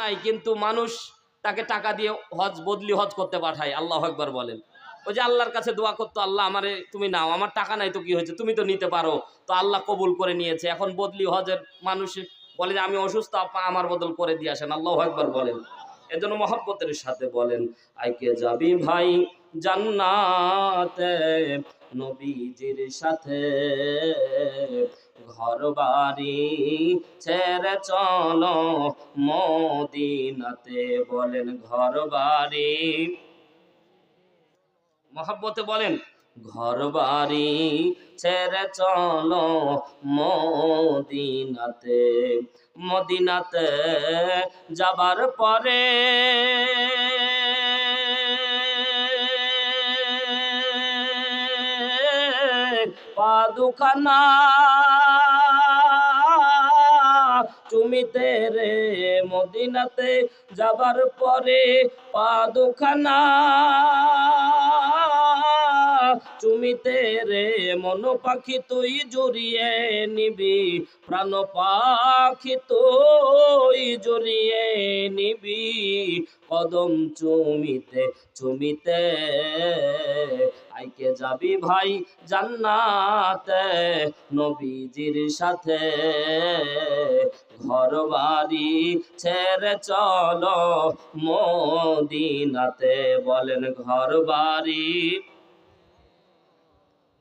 নাই, কিন্তু মানুষ তাকে টাকা দিয়ে বদলি হজ করতে পাঠায়। আল্লাহু আকবার বলেন। ওই যে আল্লাহর কাছে দোয়া করতো, আল্লাহ আমারে তুমি নাও, আমার টাকা নাই তো কি হয়েছে, তুমি তো নিতে পারো। তো আল্লাহ কবুল করে নিয়েছে। এখন বদলি হজের মানুষ বলে যে আমি অসুস্থ, আপা আমার বদল করে দিয়ে আসেন। আল্লাহু আকবার বলেন। এজন্য মহব্বতের সাথে বলেন, আইকে যাবি ভাই জান্নাতে নবীজির সাথে, ঘর বাড়ি ছেড়ে চলো মদিনাতে। বলেন ঘর বাড়ি, মহব্বতে বলেন ঘর বাড়ি ছেড়ে চলো মদিনাতে। মদিনাতে যাবার পরে পা দুখানা চুমিতে রে, মদিনাতে যাবার পরে পা দুখানা চুমিতে রে, মন পাখি তুই জড়িয়ে নিবি, প্রাণ পাখি তুই জড়িয়ে নিবি, কদম চুমিতে চুমিতে আইকে যাবি ভাই জান্নাতে নবীজির সাথে। ঘর বাড়ি ছেড়ে চলো মদিনাতে। বলেন ঘর বাড়ি,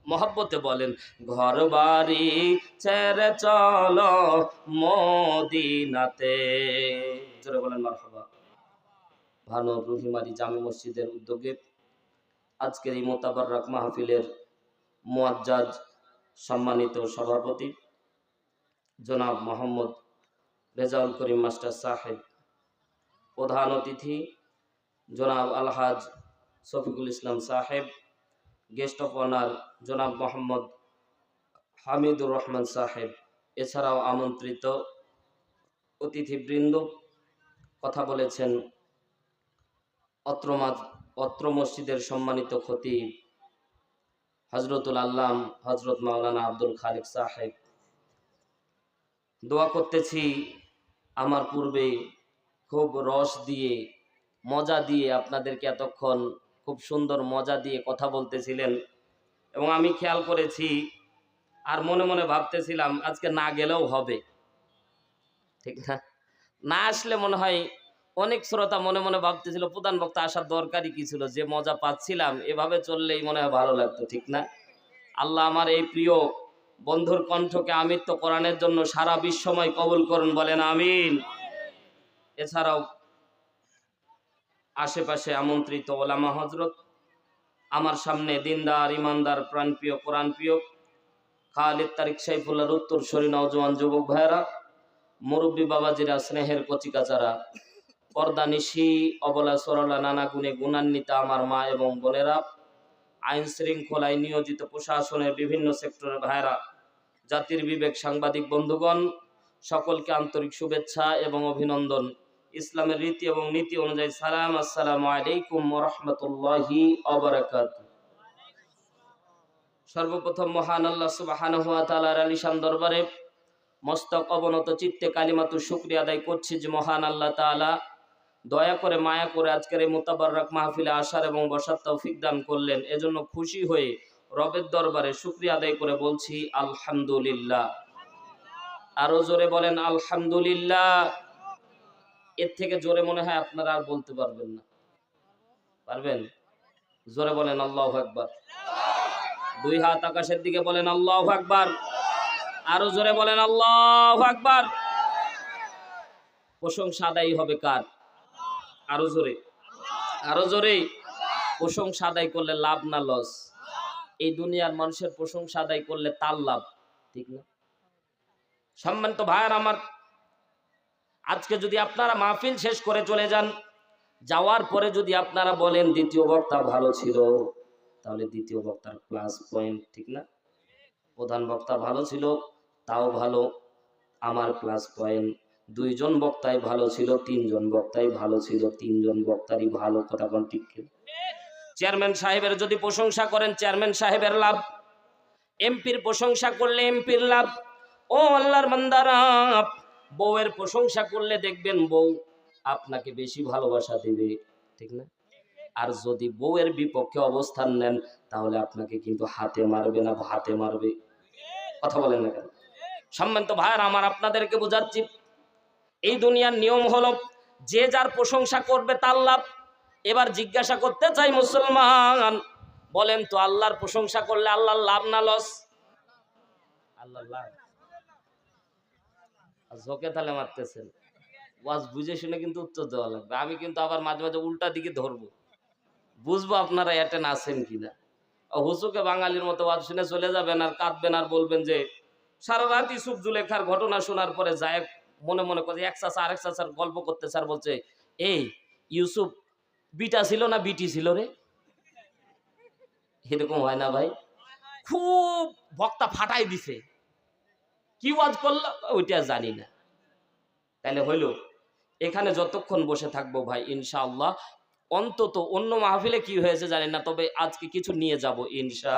মহব্বতে বলেন ঘর বাড়ি ছেড়ে চলো মদিনাতে। জোরে বলেন মারহাবা। ভানু রহিমারি জামে মসজিদের উদ্যোগে আজকের এই মোতাবাররাক মাহফিলের মুআজ্জাজ সম্মানিত সভাপতি জনাব মোহাম্মদ রেজাউল করিম মাস্টার সাহেব, প্রধান অতিথি জনাব আলহাজ শফিকুল ইসলাম সাহেব, গেস্ট অফ অনার জনাব মোহাম্মদ হামিদুর রহমান সাহেব, এছাড়াও আমন্ত্রিত অতিথিবৃন্দ, কথা বলেছেন অত্র মসজিদের সম্মানিত খতিব হজরতুল আল্লাম হজরত মাওলানা আব্দুল খালিক সাহেব। দোয়া করতেছি আমার পূর্বে খুব রস দিয়ে মজা দিয়ে আপনাদেরকে এতক্ষণ খুব সুন্দর মজা দিয়ে কথা বলতেছিলেন, এবং আমি খেয়াল করেছি আর মনে মনে ভাবতেছিলাম আজকে না গেলেও হবে, ঠিক না? না আসলে মনে হয় অনেক শ্রোতা মনে মনে ভাবতেছিল প্রধান বক্তা আসার দরকারই কি ছিল, যে মজা পাচ্ছিলাম এভাবে চললেই মনে হয় ভালো লাগতো, ঠিক না? আল্লাহ আমার এই প্রিয় বন্ধুর কণ্ঠকে আমৃত্য কোরআনের জন্য সারা বিশ্বময় কবুল করুন, বলেন আমিন। এছাড়াও আশেপাশে আমন্ত্রিত ওলামা হজরত, আমার সামনে দিনদার ইমানদার প্রাণপ্রিয় কোরআনপ্রিয় খালিদ তারিক সাইফুল্লাহর উত্তরসূরি নওজোয়ান যুবক ভাইয়েরা, মুরব্বী বাবাজিরা, স্নেহের কচিকাচারা, পর্দা নিশি অবলা সরলা নানা গুণে গুণান্বিতা আমার মা এবং বোনেরা, আইন শৃঙ্খলায় নিয়োজিত প্রশাসনের বিভিন্ন সেক্টরের ভাইয়েরা, জাতির বিবেক সাংবাদিক বন্ধুগণ, সকলকে আন্তরিক শুভেচ্ছা এবং অভিনন্দন। ইসলামের রীতি এবং নীতি অনুযায়ী সালাম, আসসালামু আলাইকুম ওয়া রাহমাতুল্লাহি ওয়া বারাকাতুহু। সর্বপ্রথম মহান আল্লাহ সুবহানাহু ওয়া তাআলার আলিশান দরবারে মস্তক অবনত চিত্তে কালিমাতু শুকরিয়া আদায় করছি যে মহান আল্লাহ তাআলা দয়া করে মায়া করে আজকের এই মোতাবাররাক মাহফিলে আসার এবং বসার তৌফিক দান করলেন। এজন্য খুশি হয়ে রবের দরবারে শুকরিয়া আদায় করে বলছি আলহামদুলিল্লাহ। আরো জোরে বলেন আলহামদুলিল্লাহ। এর থেকে জোরে মনে হয় আপনারা আর বলতে পারবেন না, পারবেন? জোরে বলেন আল্লাহু আকবার। দুই হাত আকাশের দিকে বলেন আল্লাহু আকবার। আরো জোরে বলেন আল্লাহু আকবার। প্রশংসা আদায় হবে কার? আরো জোরে, আরো জোরে। প্রশংসা আদায় করলে লাভ না লস? এই দুনিয়ার মানুষের প্রশংসা আদায় করলে তার লাভ, ঠিক না? সম্মানিত ভাইয়ার আমার, আজকে যদি আপনারা মাহফিল শেষ করে চলে যান, যাওয়ার পরে যদি আপনারা বলেন দ্বিতীয় বক্তা ভালো ছিল, তাহলে দ্বিতীয় বক্তার প্লাস পয়েন্ট, ঠিক না? প্রধান বক্তা ভালো ছিল, তাও ভালো, আমার প্লাস পয়েন্ট। দুইজন বক্তাই ভালো ছিল, তিনজন বক্তাই ভালো ছিল, তিনজন বক্তারই ভালো, কথা কোন ঠিক? চেয়ারম্যান সাহেবের যদি প্রশংসা করেন চেয়ারম্যান সাহেবের লাভ, এমপির প্রশংসা করলে এমপির লাভ। ও আল্লাহর বান্দারা, বউয়ের প্রশংসা করলে দেখবেন বউ আপনাকে বেশি ভালোবাসা দিবে, ঠিক না? আর যদি বউয়ের বিপক্ষে অবস্থান নেন তাহলে আপনাকে কিন্তু হাতে মারবে না হাতে মারবে। কথা বলেন না কেন? সম্মানিত ভাইয়ার আমার, আপনাদেরকে বোঝাচ্ছি এই দুনিয়ার নিয়ম হলো যে যার প্রশংসা করবে তার লাভ। এবার জিজ্ঞাসা করতে চাই মুসলমান, বলেন তো আল্লাহর প্রশংসা করলে আল্লাহর লাভ না লস? আল্লাহর লাভ। ঝোঁকে তালে মারতেছেন, ওয়াজ বুঝে শুনে কিন্তু উত্তর দেওয়া লাগবে। আমি কিন্তু আবার মাঝে মাঝে উল্টা দিকে ধরবো, বুঝবো আপনারা অ্যাটেন্ড আছেন কিনা। হুজুকে বাঙালির মতো ওয়াজ শুনে চলে যাবেন আর কাঁদবেন আর বলবেন যে সারা রাত ইউসুফ জুলেখার ঘটনা শোনার পরে যায় মনে মনে করে এক চাচা আরেক চাচার গল্প করতে স্যার বলছে, এই ইউসুফ বিটা ছিল না বিটি ছিল রে? এরকম হয় না ভাই? খুব বক্তা ফাটাই দিছে, কি ওয়াজ করলো ওইটা জানি না। তাহলে হইল এখানে যতক্ষণ বসে থাকবো ভাই ইনশাআল্লাহ, অন্তত অন্য মাহফিলে কি হয়েছে জানি না, তবে আজকে কিছু নিয়ে যাব ইনশা।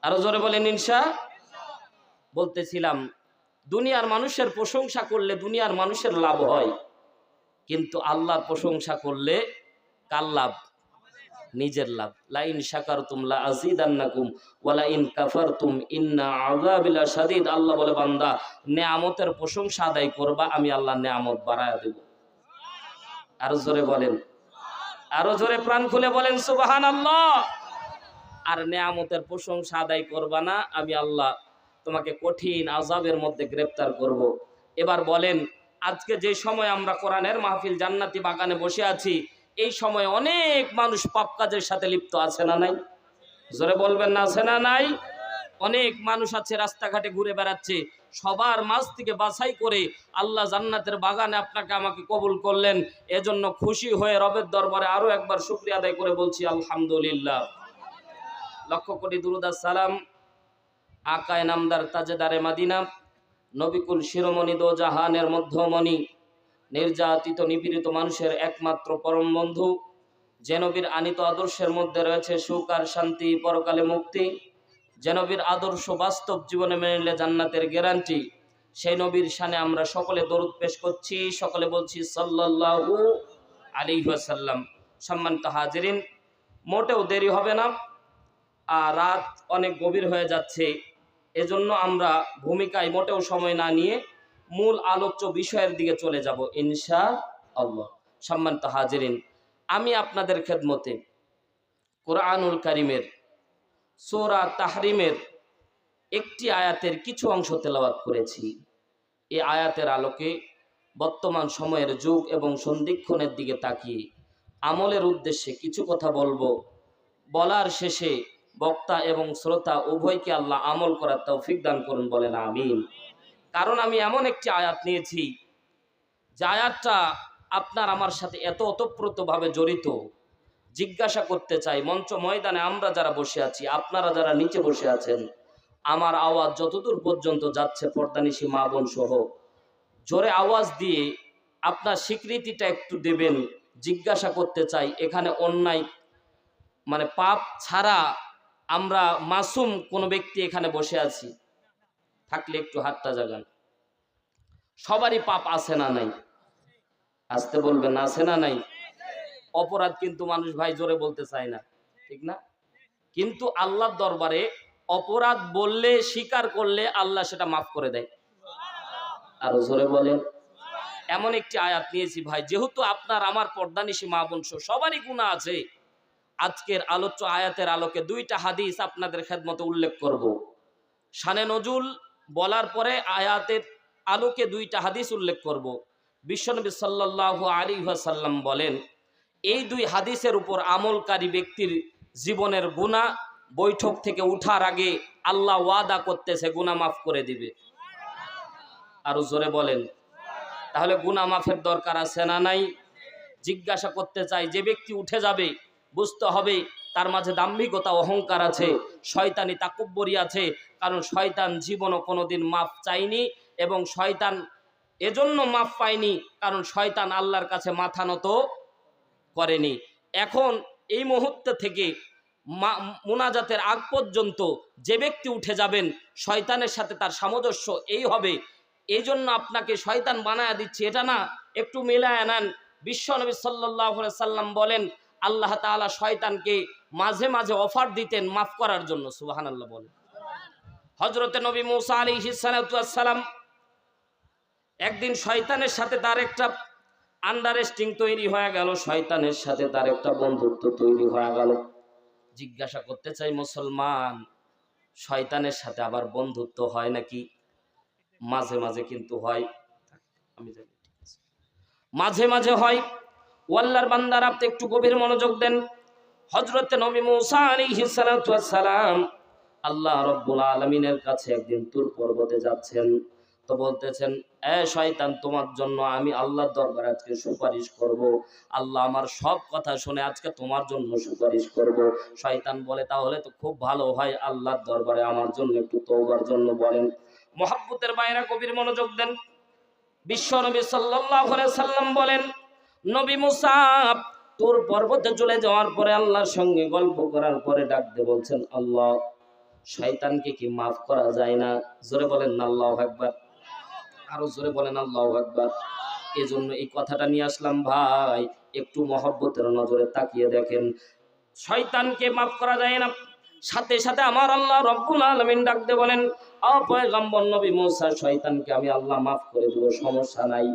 আরো জোরে বলেন ইনশা। বলতেছিলাম দুনিয়ার মানুষের প্রশংসা করলে দুনিয়ার মানুষের লাভ হয়, কিন্তু আল্লাহর প্রশংসা করলে কার লাভ? নিজের লাভ। লা ইন শাকারতুম লা আযীদান্নাকুম ওয়া লা ইন কাফারতুম ইন্না আযাবি লাশাদীদ। আল্লাহ বলে বান্দা নেয়ামতের প্রশংসা আদায় করবা, আমি আল্লাহ নেয়ামত বাড়ায়া দেব। আরো জোরে বলেন, আরো জোরে প্রাণ খুলে বলেন সুবহানাল্লাহ। আর নেয়ামতের প্রশংসা আদায় করবা না, আমি আল্লাহ তোমাকে কঠিন আযাবের মধ্যে গ্রেফতার করব। এবার বলেন, আজকে যে সময় আমরা কোরআনের মাহফিল জান্নাতি বাগানে বসে আছি, এই সময় অনেক মানুষ পাপ কাজের সাথে লিপ্ত আছে না নাই? জোরে বলবেন না আছে না নাই? অনেক মানুষ আছে রাস্তাঘাটে ঘুরে বেড়াচ্ছে, সবার মাঝ থেকে বাছাই করে আল্লাহ জান্নাতের বাগানে আপনাকে আমাকে কবুল করলেন। এজন্য খুশি হয়ে রবের দরবারে আরো একবার শুকরিয়া আদায় করে বলছি আলহামদুলিল্লাহ। লক্ষ কোটি দুরুদ আর সালাম আকায় নামদার তাজেদারে মাদিনা নবিকুল শিরোমণি দো জাহানের মধ্যমণি নির্যাতিত নিপীড়িত মানুষের একমাত্র পরম বন্ধু, যে নবীর আনিত আদর্শের মধ্যে রয়েছে সুখ আর শান্তি, পরকালে মুক্তি, যে নবীর আদর্শ বাস্তব জীবনে মেনে নিলে জান্নাতের গ্যারান্টি, সেই নবীর শানে আমরা সকলে দরুদ পেশ করছি, সকলে বলছি সাল্লাল্লাহু আলাইহি ওয়াসাল্লাম। সম্মানিত হাজিরিন, মোটেও দেরি হবে না, আর রাত অনেক গভীর হয়ে যাচ্ছে, এজন্য আমরা ভূমিকায় মোটেও সময় না নিয়ে মূল আলোচ্য বিষয়ের দিকে চলে যাব ইনশাআল্লাহ। সম্মানিত হাজিরিন, আমি আপনাদের খেদমতে কোরআনুল কারীমের সূরা তাহরিমের একটি আয়াতের কিছু অংশ তেলাওয়াত করেছি। এই আয়াতের আলোকে বর্তমান সময়ের যুগ এবং সন্ধিক্ষণের দিকে তাকিয়ে আমলের উদ্দেশ্যে কিছু কথা বলবো। বলার শেষে বক্তা এবং শ্রোতা উভয়কে আল্লাহ আমল করার তৌফিক দান করুন, বলেন আমিন। কারণ আমি এমন একটি আয়াত নিয়েছি যে আয়াতটা আপনার আমার সাথে এত ওতপ্রোতভাবে জড়িত। জিজ্ঞাসা করতে চাই, মঞ্চ ময়দানে আমরা যারা বসে আছি, আপনারা যারা নিচে বসে আছেন, আমার আওয়াজ যতদূর পর্যন্ত যাচ্ছে পর্দানিশী মা বোন সহ জোরে আওয়াজ দিয়ে আপনার স্বীকৃতিটা একটু দেবেন। জিজ্ঞাসা করতে চাই, এখানে অন্যায় মানে পাপ ছাড়া আমরা মাসুম কোনো ব্যক্তি এখানে বসে আছি? থাকলে একটু হাতটা জাগান। সবারই পাপ আছে না নাই? আসতে বলবেন আছে না নাই? অপরাধ কিন্তু মানুষ ভাই জোরে বলতে চায় না, ঠিক না? কিন্তু আল্লাহর দরবারে অপরাধ বললে, স্বীকার করলে আল্লাহ সেটা মাফ করে দেয়। আরো জোরে বলেন। এমন একটি আয়াত নিয়েছি ভাই, যেহেতু আপনার আমার পর্দানিশী মা বোন সবারই গুনাহ আছে, আজকের আলোচ্য আয়াতের আলোকে দুইটা হাদিস আপনাদের খেদমতে উল্লেখ করব। শানে নজুল বলার পরে আয়াতের আলোকে দুইটা হাদিস উল্লেখ করব। বিশ্বনবী সাল্লাল্লাহু আলাইহি ওয়াসাল্লাম বলেন, এই দুই হাদিসের উপর আমলকারী ব্যক্তির জীবনের গুনাহ বৈঠক থেকে উঠার আগে আল্লাহ ওয়াদা করতেছে গুনাহ মাফ করে দিবে। আরো জোরে বলেন। তাহলে গুনাহ মাফের দরকার আছে না নাই? জিজ্ঞাসা করতে চাই, যে ব্যক্তি উঠে যাবে বুঝতে হবে তার মাঝে দাম্ভিকতা অহংকার আছে, শয়তানি তাকব্বুরি আছে। কারণ শয়তান জীবনও কোনোদিন মাফ চায়নি, এবং শয়তান এজন্য মাফ পায়নি কারণ শয়তান আল্লাহর কাছে মাথা নত করেনি। এখন এই মুহূর্তে থেকে মুনাজাতের আগ পর্যন্ত যে ব্যক্তি উঠে যাবেন শয়তানের সাথে তার সামঞ্জস্য এই হবে। এই জন্য আপনাকে শয়তান বানায়া দিচ্ছে এটা না, একটু মিলায় নেন। বিশ্বনবী সাল্লাল্লাহু আলাইহি সাল্লাম বলেন আল্লাহ তাআলা শয়তানকে মাঝে মাঝে অফার দিতেন মাফ করার জন্য। সুবহানাল্লাহ বলেন। হযরতে নবী মুসা আলাইহিস সালাতু ওয়াস সালাম একদিন শয়তানের সাথে তার একটা আন্ডারস্ট্যান্ডিং তৈরি হয়ে গেল, শয়তানের সাথে তার একটা বন্ধুত্ব তৈরি হয়ে গেল। জিজ্ঞাসা করতে চাই মুসলমান, শয়তানের সাথে আবার বন্ধুত্ব হয় নাকি? মাঝে মাঝে কিন্তু হয়, আমি জানি মাঝে মাঝে হয়। আল্লাহর বান্দারা আপনি একটু গভীর মনোযোগ দেন। হযরতে নবী মুসা আলাইহিস সালাতু ওয়াস সালাম আল্লাহ রাব্বুল আলামিনের কাছে একদিন তুর পর্বতে যাচ্ছেন, তো বলতেছেন এ শয়তান, তোমার জন্য আমি আল্লাহর দরবারে আজকে সুপারিশ করব। আল্লাহ আমার সব কথা শুনে আজকে তোমার জন্য সুপারিশ করব। শয়তান বলে তাহলে তো খুব ভালো হয়, আল্লাহর দরবারে আমার জন্য একটু তওবার জন্য বলেন। মুহাব্বতের বাইরে গভীর মনোযোগ দেন। বিশ্ব নবী সাল্লাল্লাহু আলাইহি সাল্লাম বলেন নবী মুসা তুর পর্বতে চলে যাওয়ার পরে আল্লাহর সঙ্গে গল্প করার পরে ডাক দিয়ে বলছেন আল্লাহ, শয়তানকে কি মাফ করা যায় না? জোরে বলেন না আল্লাহু আকবার। আরো জোরে বলেন আল্লাহু আকবার। এজন্য এই কথাটা নিয়ে আসলাম ভাই, একটু মহব্বতের নজরে তাকিয়ে দেখেন। শয়তানকে মাফ করা যায় না, সাথে সাথে আমার আল্লাহ রব্বুল আলামিন ডাক দিয়ে বলেন ও পয়গম্বর নবী মুসা, শয়তানকে আমি আল্লাহ মাফ করে দেব, সমস্যা নাই।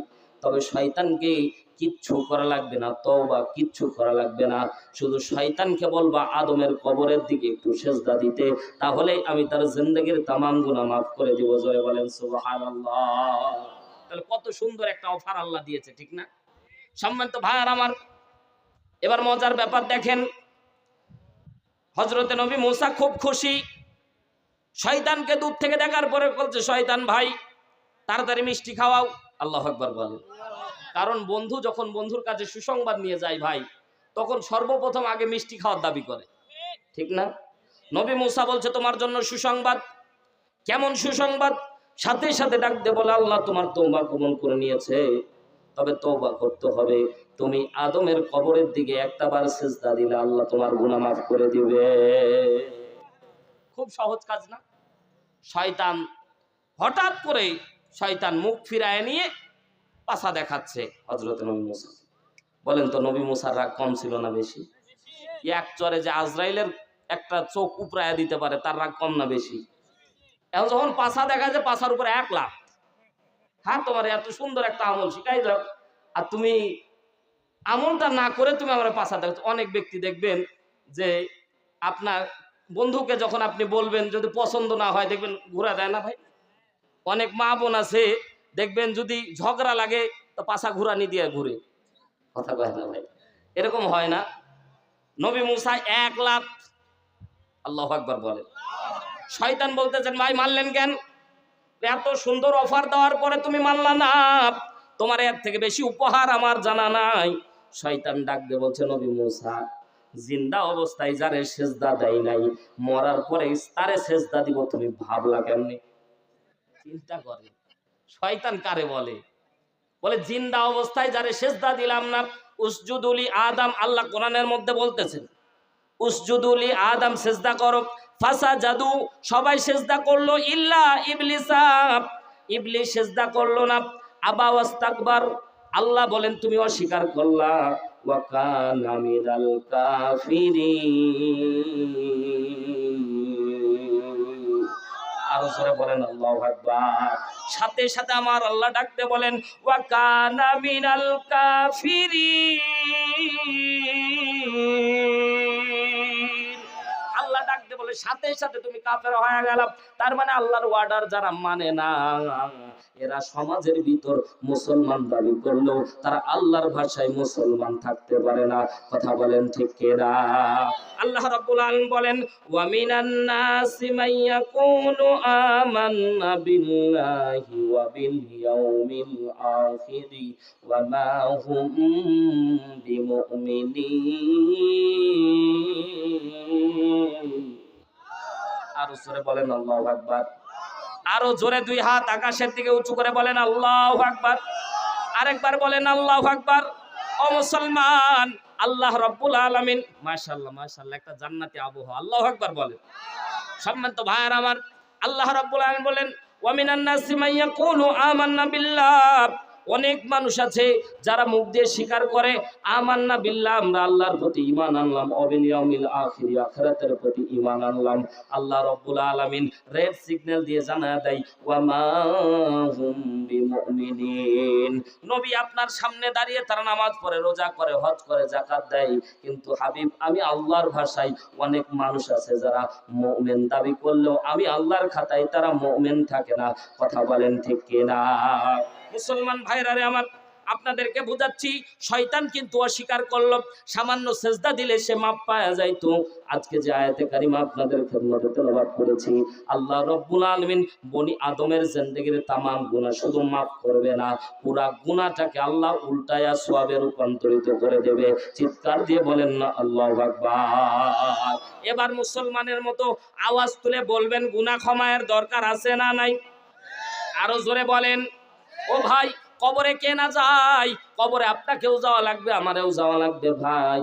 তবে শয়তানকে কিচ্ছু করা লাগবে না, তওবা কিচ্ছু করা লাগবে না। শুধু শয়তানকে বলবা আদমের কবরের দিকে একটু সেজদা দিতে, তাহলেই আমি তার জিন্দেগীর তামাম গুনাহ মাফ করে দেব। জোরে বলেন সুবহানাল্লাহ। তাহলে কত সুন্দর একটা অফার আল্লাহ দিয়েছে, ঠিক না? সম্মানিত ভাইয়ার আমার, এবার মজার ব্যাপার দেখেন। হযরতে নবী মুসা খুব খুশি। শয়তানকে দূর থেকে দেখার পরে বলছে শয়তান ভাই তাড়াতাড়ি মিষ্টি খাওয়াও। আল্লাহু আকবার বলেন। কারণ বন্ধু যখন বন্ধুর কাছে সুসংবাদ নিয়ে যায় ভাই, তখন সর্বপ্রথম আগে মিষ্টি খাওয়ার দাবি করে, ঠিক না? নবী মুসা বলছে তোমার জন্য সুসংবাদ। কেমন সুসংবাদ? সাথে সাথে ডাক দিয়ে বলে আল্লাহ তোমার তওবা কবুল করে নিয়েছে, তবে তওবা করতে হবে। তুমি আদমের কবরের দিকে একটাবার সিজদা দিলে আল্লাহ তোমার গুনাহ মাফ করে দিবে। খুব সহজ কাজ না? শয়তান হঠাৎ করে শয়তান মুখ ফিরায় নিয়ে পাছা দেখাচ্ছে হযরত নবী মুসা। বলেন তো নবী মুসার রাগ কম ছিল না বেশি? এক চরে যে আজরাইলের একটা চোখ উপড়ায়া দিতে পারে, তার রাগ কম না বেশি? এখন যখন পাছা দেখা যায়, পাছার উপরে 1 লাখ। হ্যাঁ, তোমার এত সুন্দর একটা আমল শিখাই দাও, আর তুমি আমলটা না করে তুমি আমার পাছা দেখো। অনেক ব্যক্তি দেখবেন যে আপনার বন্ধুকে যখন আপনি বলবেন যদি পছন্দ না হয়, দেখবেন ঘুরা দেয় না ভাই? অনেক মা বোন আছে দেখবেন যদি ঝগড়া লাগে তো পাছা ঘুরানি দিয়ে ঘুরে, কথা কয় না ভাই? এরকম হয় না? নবী মুসা 1 লাখ। আল্লাহু আকবার বলে। শয়তান বলতেছেন ভাই মানলেন কেন? এত সুন্দর অফার দেওয়ার পরে তুমি মানলা না, তোমার এর থেকে বেশি উপহার আমার জানা নাই। শয়তান ডাক দিয়ে বলছে নবী মুসা, জিন্দা অবস্থায় যারে সেজদা দেয় নাই, মরার পরে তারে সেজদা দিব, তুমি ভাবলা কেমনে? চিন্তা করে শয়তান কারে বলে? বলে জিন্দা অবস্থায় যারে সেজদা দিলাম না, উসজুদুলি আদম, আল্লাহ কোরআনের মধ্যে বলতেছেন উসজুদুলি আদম, সেজদা করো। ফাসাজাদু, সবাই সেজদা করলো, ইল্লা ইবলিসা, ইবলিস সেজদা করলো না। আবা ওয়াস্তাকবার, আল্লাহ বলেন তুমি অস্বীকার করলা। ওয়া কানা মিনাল কাফিরিন। আরো জোরে বলেন আল্লাহু আকবার। সাথে সাথে আমার আল্লাহ ডাকতে বলেন ওয়া কানা মিনাল কাফিরিন। আল্লাহ ডাকতে বলে সাথে সাথে তুমি কাফের হয়ে গেলাম। তার মানে আল্লাহর অর্ডার যারা মানে না, এরা সমাজের ভিতর মুসলমান দাবি করলেও তারা আল্লাহর ভাষায় মুসলমান থাকতে পারে না। কথা বলেন ঠিক কিনা? আল্লাহ রাব্বুল আলামিন বলেন ওয়া মিনান নাসি মাইয়াকুলু আমান্না বিল্লাহি ওয়া বিল ইয়াউমিল আখিরি ওয়া মা হুম বিমুমিনিন। আরো জোরে বলেন আল্লাহু আকবার। আরো জোরে 2 হাত আকাশের দিকে উঁচু করে বলেন আল্লাহু আকবার। আরেকবার বলেন আল্লাহু আকবার। ও মুসলমান, আল্লাহ রাব্বুল আলামিন, মাশাআল্লাহ মাশাআল্লাহ, একটা জান্নাতি আবহাওয়া। আল্লাহু আকবার বলেন। সম্মানিত ভাইরা আমার, আল্লাহ রাব্বুল আলামিন বলেন ওয়া মিনান নাসি মাইয়াকুলু আমান্না বিল্লাহ অনেক মানুষ আছে যারা মুখ দিয়ে স্বীকার করে আমান্না বিল্লাহ, আমরা আল্লাহর প্রতি ঈমান আনলাম, অবিল আখির, আখিরাতের প্রতি ঈমান আনলাম। আল্লাহ রাব্বুল আলামিন রেড সিগন্যাল দিয়ে জানায় দেয় ওয়া মা হুম বিমুমিনিন। নবী আপনার সামনে দাঁড়িয়ে তারা নামাজ পড়ে, রোজা করে, হজ করে, যাকাত দেয়, কিন্তু হাবিব আমি আল্লাহর ভাষায় অনেক মানুষ আছে যারা মুমিন দাবি করলেও আমি আল্লাহর খাতায় তারা মুমিন থাকে না। কথা বলেন ঠিক কিনা? মুসলমান ভাইরা রে আমার, আপনাদেরকে বুঝাচ্ছি, শয়তান কিন্তু অস্বীকার করলো, সামান্য সেজদা দিলে সে মাপ পাওয়া যাইতো। আজকে যে আয়াতে কারিমা আপনাদের খেদমতে তেলাওয়াত করেছি, আল্লাহ রাব্বুল আলামিন বনি আদমের জিন্দেগীর তামাম গুনাহ শুধু মাফ করবে না, পুরা গুনাহটাকে আল্লাহ উল্টায়া সওয়াবে রূপান্তরিত করে দেবে। চিৎকার দিয়ে বলেন না আল্লাহু আকবার। এবার মুসলমানের মতো আওয়াজ তুলে বলবেন গুনাহ ক্ষমায়ের দরকার আছে না নাই? আরো জোরে বলেন। ও ভাই, কবরে কে না যায়? কবরে আপনাকেও যাওয়া লাগবে, আমারও যাওয়া লাগবে ভাই।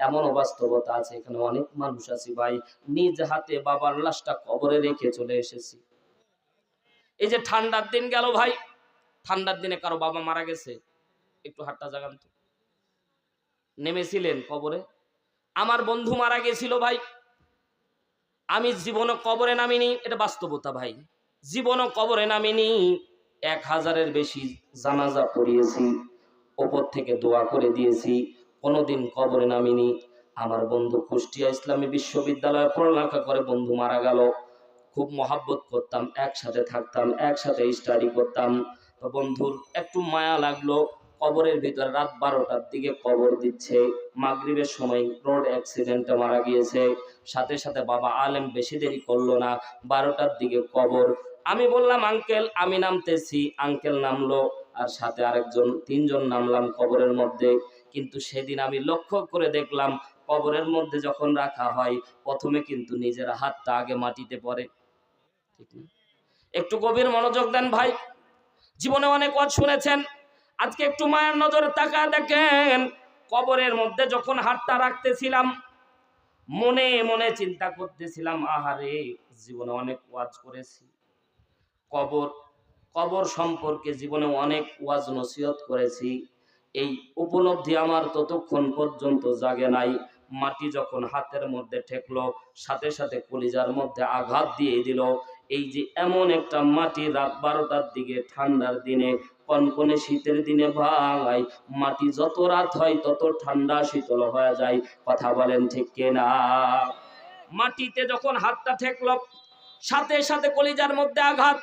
এমন বাস্তবতা আছে, এখানে অনেক মানুষ আছে ভাই, নিজ হাতে বাবার লাশটা কবরে রেখে চলে এসেছি। এই যে ঠান্ডার দিন গেল ভাই, ঠান্ডার দিনে কারো বাবা মারা গেছে, একটু হাতটা জাগান তো। নেমেছিলেন কবরে? আমার বন্ধু মারা গেছিল ভাই, আমি জীবনও কবরে নামিনি, এটা বাস্তবতা ভাই, জীবনও কবরে নামিনি। 1000-এর বেশি জানাজা পড়িয়েছি, ওপর থেকে দোয়া করে দিয়েছি, কোনোদিন কবরে নামিনি। আমার বন্ধু কুষ্টিয়া ইসলামী বিশ্ববিদ্যালয়ে পড়ালেখা করে বন্ধু মারা গেল, খুব মহাব্বত করতাম, একসাথে থাকতাম, একসাথে স্টাডি করতাম। তো বন্ধুর একটু মায়া লাগলো, কবরের ভিতরে রাত 12টার দিকে কবর দিচ্ছে, মাগরিবের সময় রোড অ্যাক্সিডেন্টে মারা গিয়েছে। সাথে সাথে বাবা আলেম বেশি দেরি করলো না, 12টার দিকে কবর। আমি বললাম আঙ্কেল আমি নামতেছি, আঙ্কেল নামলো, আর সাথে আরেকজন, 3জন নামলাম কবরের মধ্যে। কিন্তু সেদিন আমি লক্ষ্য করে দেখলাম কবরের মধ্যে যখন রাখা হয়, প্রথমে কিন্তু নিজের হাতটা আগে মাটিতে পড়ে। ঠিক না? একটু গভীর মনোযোগ দেন ভাই, জীবনে অনেক ওয়াজ শুনেছেন, আজকে একটু মায়ের নজরে তাকায় দেখেন। কবরের মধ্যে যখন হাতটা রাখতেছিলাম, মনে মনে চিন্তা করতেছিলাম, আহারে জীবনে অনেক ওয়াজ করেছি, কবর কবর সম্পর্কে জীবনে অনেক ওয়াজ নসিহত করেছি, এই উপলব্ধি আমার ততক্ষণ পর্যন্ত জাগে নাই। মাটি যখন হাতের মধ্যে ঠেকলো, সাথে সাথে কলিজার মধ্যে আঘাত দিয়ে দিল। এই যে এমন একটা মাটি, রাত 12টার দিকে ঠান্ডার দিনে, কনকনে শীতের দিনে ভাই, মাটি যত রাত হয় তত ঠান্ডা শীতল হয়ে যায়। কথা বলেন ঠিক কিনা? মাটিতে যখন হাতটা ঠেকলো, সাথে সাথে কলিজার মধ্যে আঘাত।